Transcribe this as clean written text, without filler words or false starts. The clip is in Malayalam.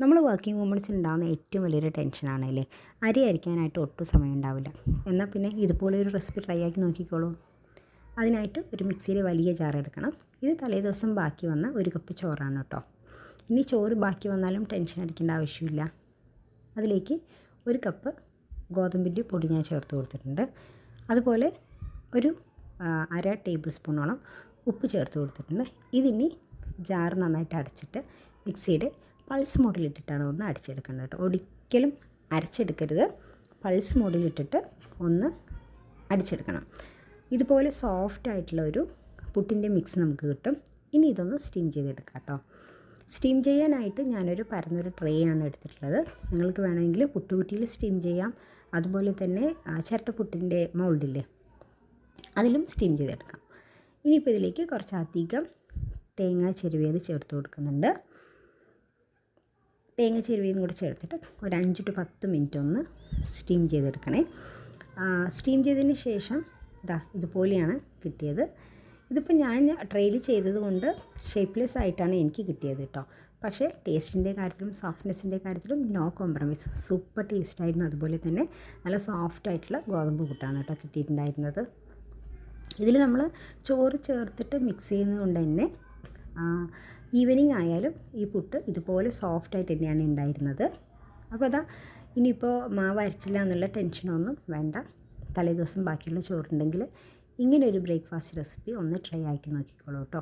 നമ്മൾ വർക്കിംഗ് വുമൺസിന് ഉണ്ടാകുന്ന ഏറ്റവും വലിയൊരു ടെൻഷനാണല്ലേ, അരി അരിക്കാനായിട്ട് ഒട്ടും സമയം ഉണ്ടാവില്ല. എന്നാൽ പിന്നെ ഇതുപോലെ ഒരു റെസിപ്പി ട്രൈ ആക്കി നോക്കിക്കോളൂ. അതിനായിട്ട് ഒരു മിക്സിയിൽ വലിയ ജാർ എടുക്കണം. ഇത് തലേദിവസം ബാക്കി വന്ന 1 കപ്പ് ചോറാണ് കേട്ടോ. ഇനി ചോറ് ബാക്കി വന്നാലും ടെൻഷൻ അടിക്കേണ്ട ആവശ്യമില്ല. അതിലേക്ക് 1 കപ്പ് ഗോതമ്പിൻ്റെ പൊടി ഞാൻ ചേർത്ത് കൊടുത്തിട്ടുണ്ട്. അതുപോലെ ഒരു 1/2 ടേബിൾ സ്പൂണോളം ഉപ്പ് ചേർത്ത് കൊടുത്തിട്ടുണ്ട്. ഇതിനി ജാർ നന്നായിട്ട് അടച്ചിട്ട് മിക്സിയുടെ പൾസ് മോഡിലിട്ടിട്ടാണ് ഒന്ന് അടിച്ചെടുക്കേണ്ടത് കേട്ടോ. ഒരിക്കലും അരച്ചെടുക്കരുത്, പൾസ് മോഡിലിട്ടിട്ട് ഒന്ന് അടിച്ചെടുക്കണം. ഇതുപോലെ സോഫ്റ്റ് ആയിട്ടുള്ള ഒരു പുട്ടിൻ്റെ മിക്സ് നമുക്ക് കിട്ടും. ഇനി ഇതൊന്ന് സ്റ്റീം ചെയ്തെടുക്കാം കേട്ടോ. സ്റ്റീം ചെയ്യാനായിട്ട് ഞാനൊരു പരന്നൊരു ട്രേ ആണ് എടുത്തിട്ടുള്ളത്. നിങ്ങൾക്ക് വേണമെങ്കിൽ പുട്ടുകുറ്റിയിൽ സ്റ്റീം ചെയ്യാം. അതുപോലെ തന്നെ ചിരട്ടപ്പുട്ടിൻ്റെ മൗൾഡില്ലേ, അതിലും സ്റ്റീം ചെയ്തെടുക്കാം. ഇനിയിപ്പോൾ ഇതിലേക്ക് കുറച്ചധികം തേങ്ങ ചിരവിയത് ചേർത്ത് കൊടുക്കുന്നുണ്ട്. തേങ്ങ ചിരവിയും കൂടി ചേർത്തിട്ട് ഒരു 5 to 10 മിനിറ്റ് ഒന്ന് സ്റ്റീം ചെയ്തെടുക്കണേ. സ്റ്റീം ചെയ്തതിന് ശേഷം ഇതുപോലെയാണ് കിട്ടിയത്. ഇതിപ്പോൾ ഞാൻ ട്രെയിൽ ചെയ്തത് കൊണ്ട് ഷേപ്പ്ലെസ് ആയിട്ടാണ് എനിക്ക് കിട്ടിയത് കേട്ടോ. പക്ഷേ ടേസ്റ്റിൻ്റെ കാര്യത്തിലും സോഫ്റ്റ്നെസ്സിൻ്റെ കാര്യത്തിലും നോ കോംപ്രമൈസ്. സൂപ്പർ ടേസ്റ്റായിരുന്നു. അതുപോലെ തന്നെ നല്ല സോഫ്റ്റ് ആയിട്ടുള്ള ഗോതമ്പ് പുട്ടാണ് കേട്ടോ കിട്ടിയിട്ടുണ്ടായിരുന്നത്. ഇതിൽ നമ്മൾ ചോറ് ചേർത്തിട്ട് മിക്സ് ചെയ്യുന്നത് കൊണ്ട് തന്നെ ഈവനിങ് ആയാലും ഈ പുട്ട് ഇതുപോലെ സോഫ്റ്റായിട്ട് തന്നെയാണ് ഉണ്ടായിരുന്നത്. അപ്പോൾ ഇനിയിപ്പോൾ മാവ് അരച്ചില്ല എന്നുള്ള ടെൻഷനൊന്നും വേണ്ട. തലേദിവസം ബാക്കിയുള്ള ചോറുണ്ടെങ്കിൽ ഇങ്ങനെ ഒരു ബ്രേക്ക്ഫാസ്റ്റ് റെസിപ്പി ഒന്ന് ട്രൈ ആക്കി നോക്കിക്കോളൂ കേട്ടോ.